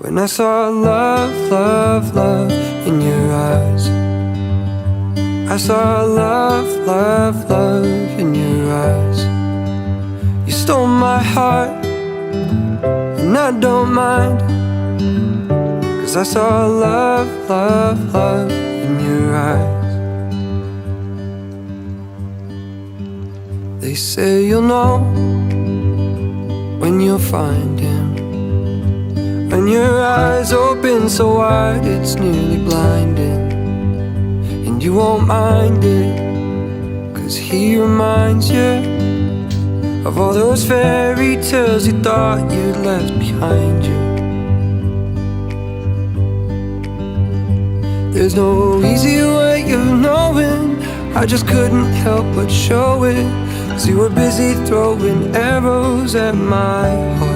when I saw love, love, love in your eyes. I saw love, love, love in your eyes. You stole my heart, and I don't mind, 'cause I saw love, love, love in your eyes. They say you'll know when you'll find him, when your eyes open so wide it's nearly blinding. And you won't mind it, 'cause he reminds you of all those fairy tales you thought you'd left behind you. There's no easy way of knowing, I just couldn't help but show it, 'cause you were busy throwing arrows at my heart.